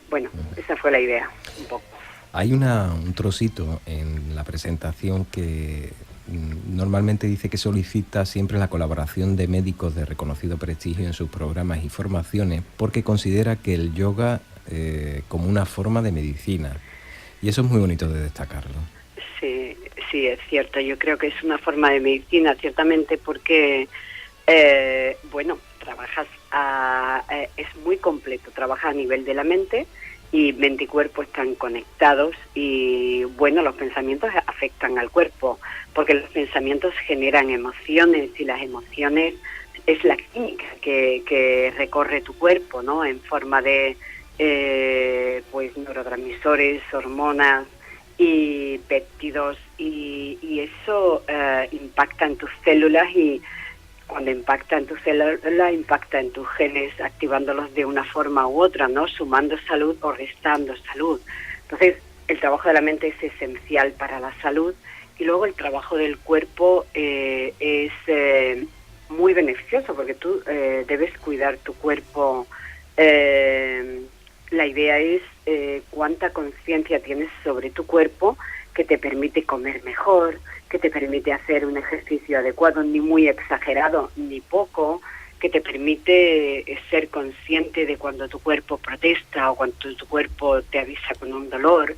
Bueno, esa fue la idea, un poco. Hay un trocito en la presentación que normalmente dice que solicita siempre la colaboración de médicos de reconocido prestigio en sus programas y formaciones, porque considera que el yoga como una forma de medicina, y eso es muy bonito de destacarlo. Sí, es cierto. Yo creo que es una forma de medicina, ciertamente, porque bueno, trabajas es muy completo, trabaja a nivel de la mente, y mente y cuerpo están conectados, y bueno, los pensamientos afectan al cuerpo, porque los pensamientos generan emociones, y las emociones es la química que recorre tu cuerpo, ¿no? En forma de pues neurotransmisores, hormonas y péptidos, y eso impacta en tus células, y cuando impacta en tu célula, impacta en tus genes, activándolos de una forma u otra, ¿no? Sumando salud o restando salud. Entonces, el trabajo de la mente es esencial para la salud, Y luego el trabajo del cuerpo es muy beneficioso porque tú debes cuidar tu cuerpo. La idea es cuánta conciencia tienes sobre tu cuerpo, que te permite comer mejor, que te permite hacer un ejercicio adecuado, ni muy exagerado ni poco, que te permite ser consciente de cuando tu cuerpo protesta o cuando tu cuerpo te avisa con un dolor.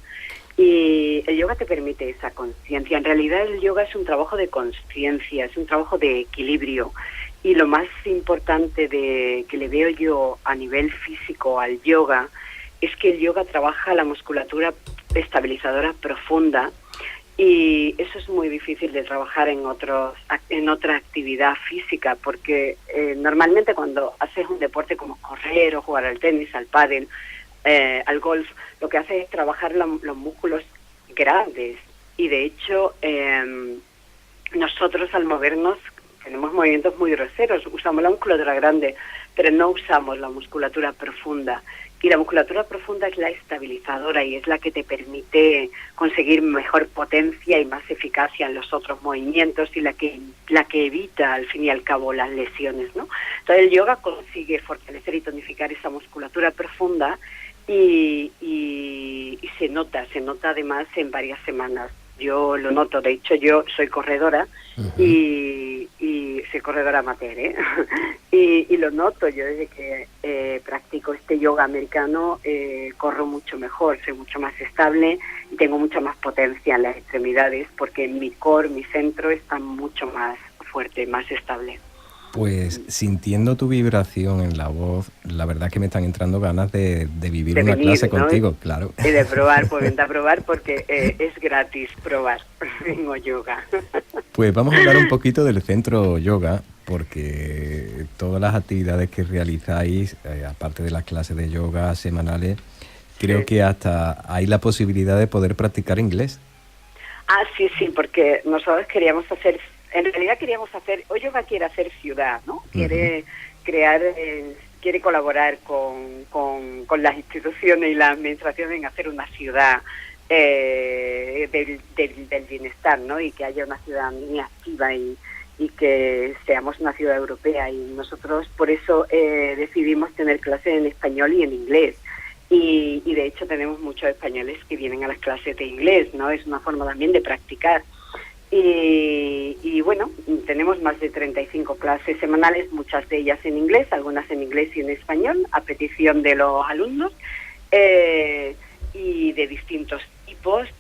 Y el yoga te permite esa conciencia. En realidad el yoga es un trabajo de conciencia, es un trabajo de equilibrio. Y lo más importante que le veo yo a nivel físico al yoga es que el yoga trabaja la musculatura estabilizadora profunda, y eso es muy difícil de trabajar en otra actividad física, porque normalmente cuando haces un deporte como correr o jugar al tenis, al pádel, al golf, lo que haces es trabajar los músculos grandes, y de hecho nosotros al movernos tenemos movimientos muy groseros, usamos la musculatura grande, pero no usamos la musculatura profunda. Y la musculatura profunda es la estabilizadora y es la que te permite conseguir mejor potencia y más eficacia en los otros movimientos, y la que evita al fin y al cabo las lesiones, ¿no? Entonces el yoga consigue fortalecer y tonificar esa musculatura profunda y se nota además en varias semanas. Yo lo noto, de hecho yo soy corredora y soy corredora amateur, ¿eh? y lo noto yo desde que practico este yoga americano, corro mucho mejor, soy mucho más estable y tengo mucha más potencia en las extremidades, porque mi core, mi centro está mucho más fuerte, más estable. Pues sintiendo tu vibración en la voz, la verdad que me están entrando ganas de vivir una clase contigo, ¿no? Claro. Y de probar, pues vente a probar porque es gratis probar en yoga. Pues vamos a hablar un poquito del centro yoga, porque todas las actividades que realizáis, aparte de las clases de yoga semanales, creo que hasta hay la posibilidad de poder practicar inglés. Sí, porque nosotros queríamos hacer... En realidad queríamos hacer, yoga quiere hacer ciudad, ¿no? Quiere crear, quiere colaborar con las instituciones y la administración en hacer una ciudad del bienestar, ¿no? Y que haya una ciudadanía activa y que seamos una ciudad europea. Y nosotros por eso decidimos tener clases en español y en inglés. Y de hecho tenemos muchos españoles que vienen a las clases de inglés, ¿no? Es una forma también de practicar. Y bueno, tenemos más de 35 clases semanales, muchas de ellas en inglés, algunas en inglés y en español, a petición de los alumnos, y de distintos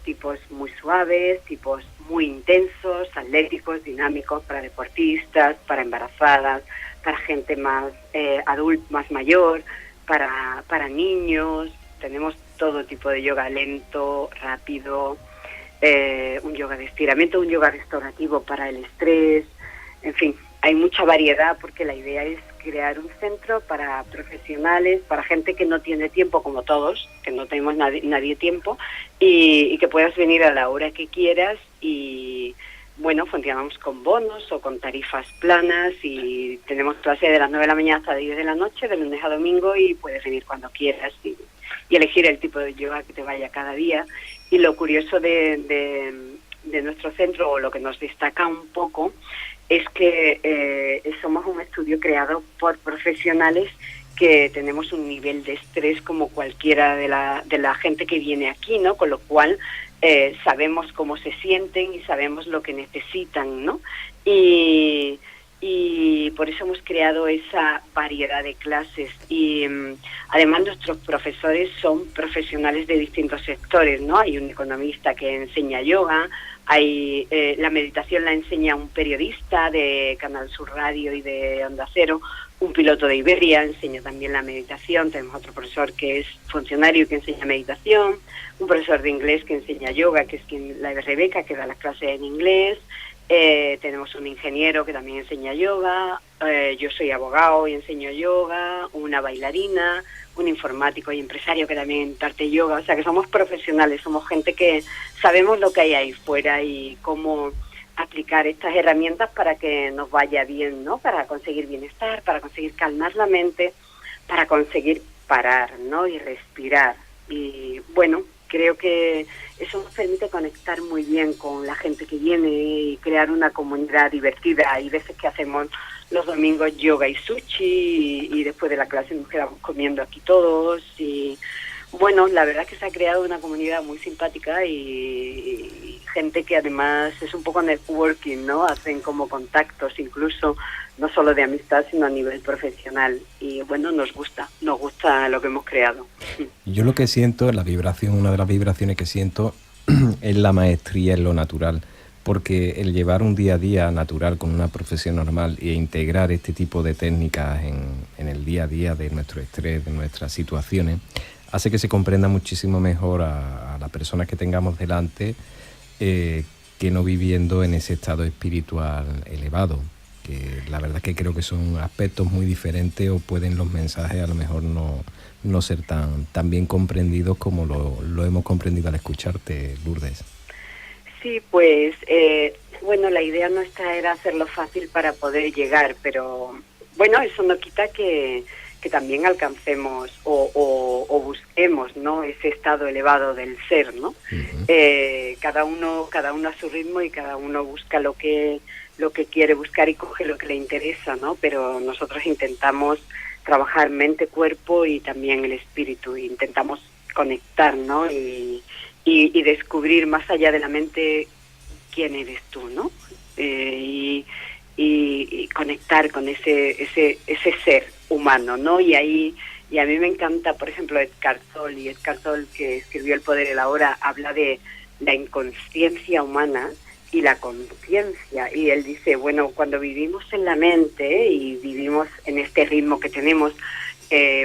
tipos muy suaves, tipos muy intensos, atléticos, dinámicos, para deportistas, para embarazadas, para gente más adulta, más mayor, para niños. Tenemos todo tipo de yoga, lento, rápido, un yoga de estiramiento, un yoga restaurativo para el estrés. En fin, hay mucha variedad, porque la idea es crear un centro para profesionales, para gente que no tiene tiempo, como todos, que no tenemos nadie tiempo, y que puedas venir a la hora que quieras. Y bueno, funcionamos con bonos o con tarifas planas, y tenemos clase de las 9 de la mañana hasta las 10 de la noche, de lunes a domingo, y puedes venir cuando quieras y elegir el tipo de yoga que te vaya cada día. Y lo curioso de nuestro centro, o lo que nos destaca un poco, es que somos un estudio creado por profesionales que tenemos un nivel de estrés como cualquiera de la gente que viene aquí, ¿no? Con lo cual sabemos cómo se sienten y sabemos lo que necesitan, ¿no? Y por eso hemos creado esa variedad de clases. Y además nuestros profesores son profesionales de distintos sectores, ¿no? Hay un economista que enseña yoga, hay la meditación la enseña un periodista de Canal Sur Radio y de Onda Cero, un piloto de Iberia enseña también la meditación, tenemos otro profesor que es funcionario que enseña meditación, un profesor de inglés que enseña yoga, que es la Rebeca, que da las clases en inglés. Tenemos un ingeniero que también enseña yoga, yo soy abogado y enseño yoga, una bailarina, un informático y empresario que también imparte yoga. O sea que somos profesionales, somos gente que sabemos lo que hay ahí fuera y cómo aplicar estas herramientas para que nos vaya bien, ¿no? Para conseguir bienestar, para conseguir calmar la mente, para conseguir parar, ¿no? Y respirar. Y bueno, creo que eso nos permite conectar muy bien con la gente que viene y crear una comunidad divertida. Hay veces que hacemos los domingos yoga y sushi y después de la clase nos quedamos comiendo aquí todos y bueno, la verdad es que se ha creado una comunidad muy simpática y gente que además es un poco networking, ¿no? Hacen como contactos incluso, no solo de amistad, sino a nivel profesional. Y bueno, nos gusta lo que hemos creado. Yo lo que siento, la vibración, una de las vibraciones que siento es la maestría en lo natural, porque el llevar un día a día natural con una profesión normal e integrar este tipo de técnicas en el día a día de nuestro estrés, de nuestras situaciones, hace que se comprenda muchísimo mejor a las personas que tengamos delante, que no viviendo en ese estado espiritual elevado, que la verdad es que creo que son aspectos muy diferentes o pueden los mensajes a lo mejor no ser tan bien comprendidos como lo hemos comprendido al escucharte, Lourdes. Sí, pues bueno, la idea nuestra era hacerlo fácil para poder llegar, pero bueno, eso no quita que también alcancemos o busquemos, ¿no?, ese estado elevado del ser, ¿no? Uh-huh. Cada uno a su ritmo y cada uno busca lo que quiere buscar y coge lo que le interesa, ¿no? Pero nosotros intentamos trabajar mente, cuerpo y también el espíritu, intentamos conectar, ¿no? Y descubrir más allá de la mente quién eres tú, ¿no? Y conectar con ese ser humano, ¿no? Y a mí me encanta, por ejemplo, Eckhart Tolle, y Eckhart Tolle, que escribió El poder de la hora, habla de la inconsciencia humana y la conciencia, y él dice, bueno, cuando vivimos en la mente y vivimos en este ritmo que tenemos,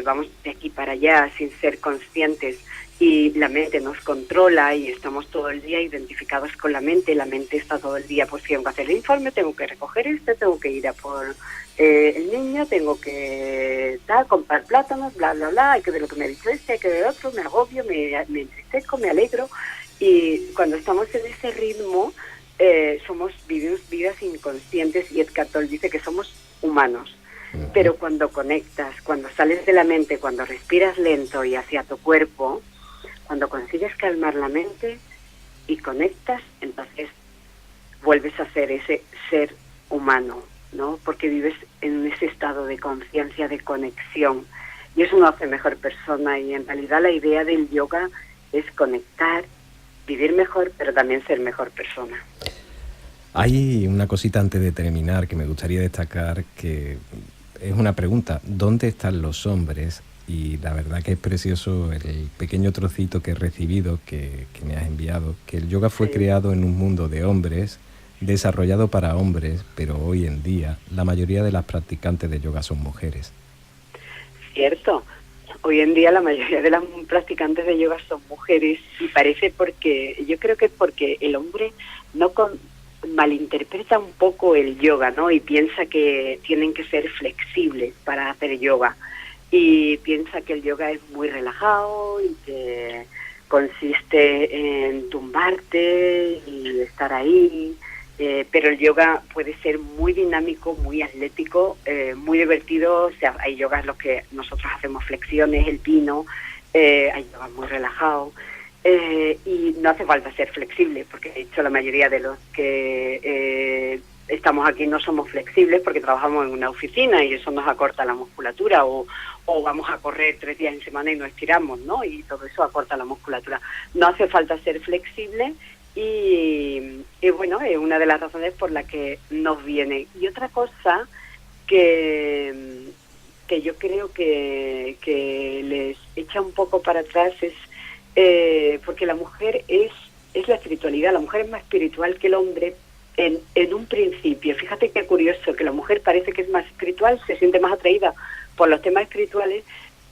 vamos de aquí para allá sin ser conscientes, y la mente nos controla y estamos todo el día identificados con la mente está todo el día, pues tengo que hacer el informe, tengo que recoger tengo que ir a por el niño, tengo que comprar plátanos, bla, bla, bla, hay que ver lo que me ha dicho hay que ver otro, me agobio, me entristezco, me alegro, y cuando estamos en ese ritmo, vivimos vidas inconscientes, y Eckhart Tolle dice que somos humanos. Pero cuando conectas, cuando sales de la mente, cuando respiras lento y hacia tu cuerpo, cuando consigues calmar la mente y conectas, entonces vuelves a ser ese ser humano, ¿no? Porque vives en ese estado de conciencia, de conexión, y eso nos hace mejor persona. Y en realidad la idea del yoga es conectar, vivir mejor, pero también ser mejor persona. Hay una cosita antes de terminar que me gustaría destacar, que es una pregunta: ¿dónde están los hombres? Y la verdad que es precioso el pequeño trocito que he recibido, que me has enviado, que el yoga fue creado en un mundo de hombres, desarrollado para hombres, pero hoy en día la mayoría de las practicantes de yoga son mujeres. Cierto, hoy en día la mayoría de las practicantes de yoga son mujeres, y yo creo que es porque el hombre malinterpreta un poco el yoga, ¿no? Y piensa que tienen que ser flexibles para hacer yoga. Y piensa que el yoga es muy relajado y que consiste en tumbarte y estar ahí, pero el yoga puede ser muy dinámico, muy atlético, muy divertido. O sea, hay yogas los que nosotros hacemos flexiones, el pino, hay yogas muy relajados, y no hace falta ser flexible, porque de hecho la mayoría de los que estamos aquí no somos flexibles porque trabajamos en una oficina y eso nos acorta la musculatura, o vamos a correr 3 días en semana y no estiramos, ¿no? Y todo eso acorta la musculatura. No hace falta ser flexible y bueno, es una de las razones por la que nos viene. Y otra cosa que yo creo que les echa un poco para atrás es porque la mujer es la espiritualidad, la mujer es más espiritual que el hombre. En un principio, fíjate qué curioso, que la mujer parece que es más espiritual, se siente más atraída por los temas espirituales,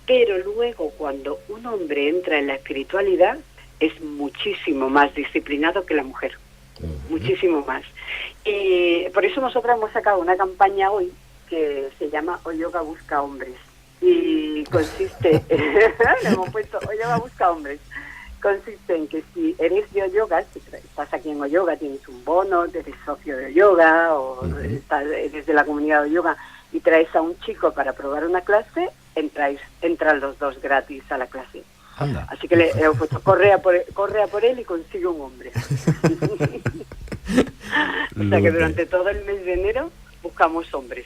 pero luego cuando un hombre entra en la espiritualidad es muchísimo más disciplinado que la mujer, muchísimo más. Y por eso nosotros hemos sacado una campaña hoy que se llama Hoy Yoga Busca Hombres, y consiste, le hemos puesto Hoy Yoga Busca Hombres. Consiste en que si eres de Yoga, si estás aquí en Yoga, tienes un bono, eres socio de Yoga o eres de la comunidad de Yoga y traes a un chico para probar una clase, entran los dos gratis a la clase. Anda. Así que le he puesto, corre a por él y consigue un hombre. O sea que durante todo el mes de enero buscamos hombres.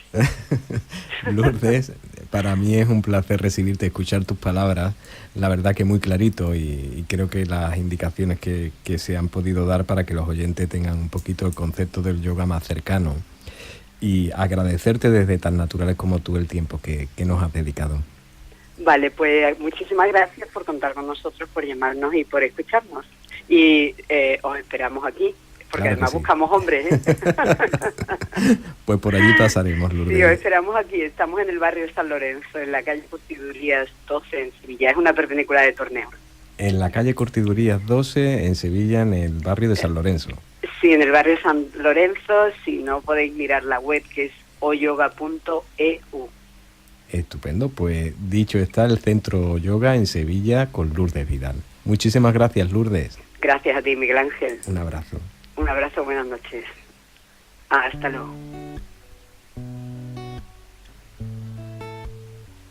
Lourdes, para mí es un placer recibirte, escuchar tus palabras, la verdad que muy clarito, y creo que las indicaciones que se han podido dar para que los oyentes tengan un poquito el concepto del yoga más cercano, y agradecerte desde tan naturales como tú el tiempo que nos has dedicado. Vale, pues muchísimas gracias por contar con nosotros, por llamarnos y por escucharnos, y os esperamos aquí. Porque claro, además sí, buscamos hombres, ¿eh? Pues por allí pasaremos, Lourdes. Sí, os esperamos aquí. Estamos en el barrio de San Lorenzo, en la calle Curtidurías 12, en Sevilla. Es una perpenícula de Torneo. En la calle Curtidurías 12, en Sevilla, en el barrio de San Lorenzo. Sí, en el barrio de San Lorenzo. Si no, podéis mirar la web, que es oyoga.eu. Estupendo. Pues dicho está, el Centro Yoga en Sevilla con Lourdes Vidal. Muchísimas gracias, Lourdes. Gracias a ti, Miguel Ángel. Un abrazo. Un abrazo, buenas noches. Hasta luego.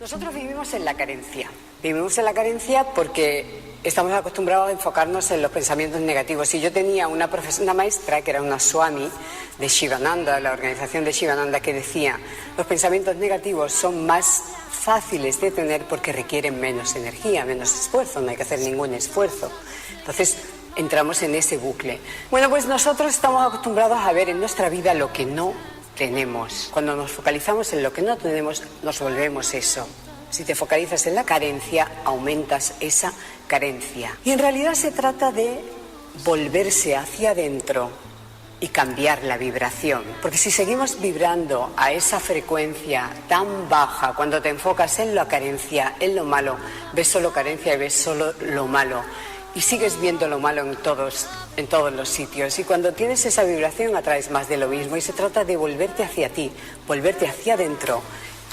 Nosotros vivimos en la carencia. Vivimos en la carencia porque estamos acostumbrados a enfocarnos en los pensamientos negativos. Y yo tenía una maestra, que era una Swami de Shivananda, la organización de Shivananda, que decía: los pensamientos negativos son más fáciles de tener porque requieren menos energía, menos esfuerzo, no hay que hacer ningún esfuerzo. Entonces, entramos en ese bucle. Bueno, pues nosotros estamos acostumbrados a ver en nuestra vida lo que no tenemos. Cuando nos focalizamos en lo que no tenemos, nos volvemos eso. Si te focalizas en la carencia, aumentas esa carencia. Y en realidad se trata de volverse hacia adentro y cambiar la vibración. Porque si seguimos vibrando a esa frecuencia tan baja, cuando te enfocas en la carencia, en lo malo, ves solo carencia y ves solo lo malo. Y sigues viendo lo malo en todos los sitios. Y cuando tienes esa vibración atraes más de lo mismo. Y se trata de volverte hacia ti, volverte hacia adentro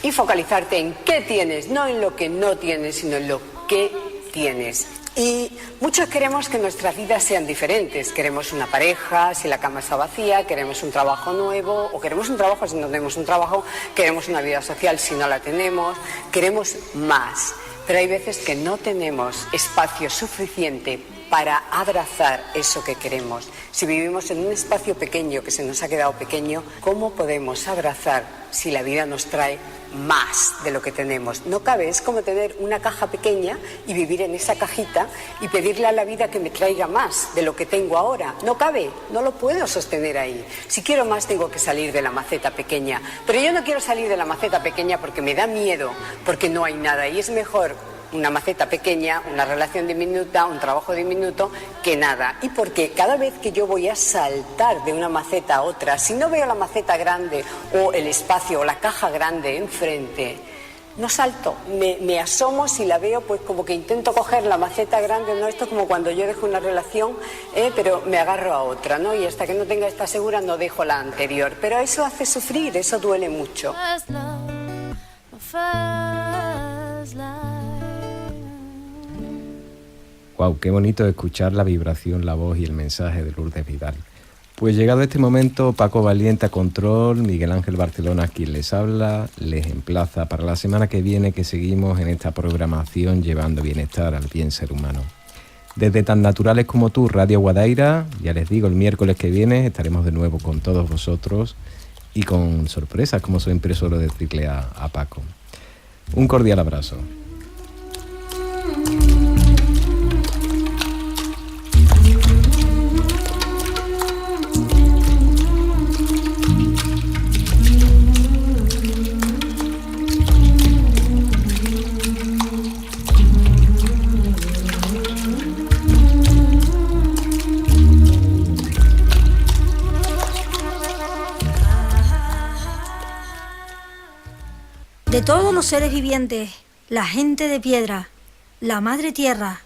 y focalizarte en qué tienes, no en lo que no tienes, sino en lo que tienes. Y muchos queremos que nuestras vidas sean diferentes. Queremos una pareja si la cama está vacía, queremos un trabajo nuevo, o queremos un trabajo si no tenemos un trabajo, queremos una vida social si no la tenemos, queremos más. Pero hay veces que no tenemos espacio suficiente para abrazar eso que queremos. Si vivimos en un espacio pequeño que se nos ha quedado pequeño, ¿cómo podemos abrazar si la vida nos trae más de lo que tenemos? No cabe, es como tener una caja pequeña y vivir en esa cajita y pedirle a la vida que me traiga más de lo que tengo ahora. No cabe, no lo puedo sostener ahí. Si quiero más, tengo que salir de la maceta pequeña. Pero yo no quiero salir de la maceta pequeña porque me da miedo, porque no hay nada. Y es mejor una maceta pequeña, una relación diminuta, un trabajo diminuto, que nada. Y porque cada vez que yo voy a saltar de una maceta a otra, si no veo la maceta grande o el espacio o la caja grande enfrente, no salto, me asomo. Si la veo, pues como que intento coger la maceta grande, ¿no? Esto es como cuando yo dejo una relación, pero me agarro a otra, ¿no? Y hasta que no tenga esta segura no dejo la anterior. Pero eso hace sufrir, eso duele mucho. Wow, qué bonito escuchar la vibración, la voz y el mensaje de Lourdes Vidal. Pues llegado este momento, Paco Valiente a control, Miguel Ángel Barcelona quien les habla, les emplaza para la semana que viene, que seguimos en esta programación llevando bienestar al bien ser humano. Desde Tan Naturales como Tú, Radio Guadaira, ya les digo, el miércoles que viene estaremos de nuevo con todos vosotros y con sorpresas, como siempre suelo decirle a Paco. Un cordial abrazo. De todos los seres vivientes, la gente de piedra, la madre tierra,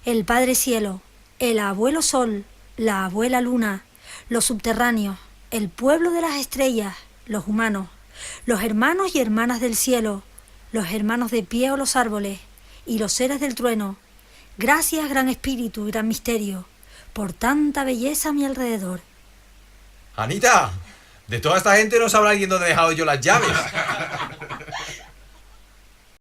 el padre cielo, el abuelo sol, la abuela luna, los subterráneos, el pueblo de las estrellas, los humanos, los hermanos y hermanas del cielo, los hermanos de pie o los árboles y los seres del trueno, gracias gran espíritu y gran misterio, por tanta belleza a mi alrededor. ¡Anita! De toda esta gente no sabrá alguien dónde he dejado yo las llaves.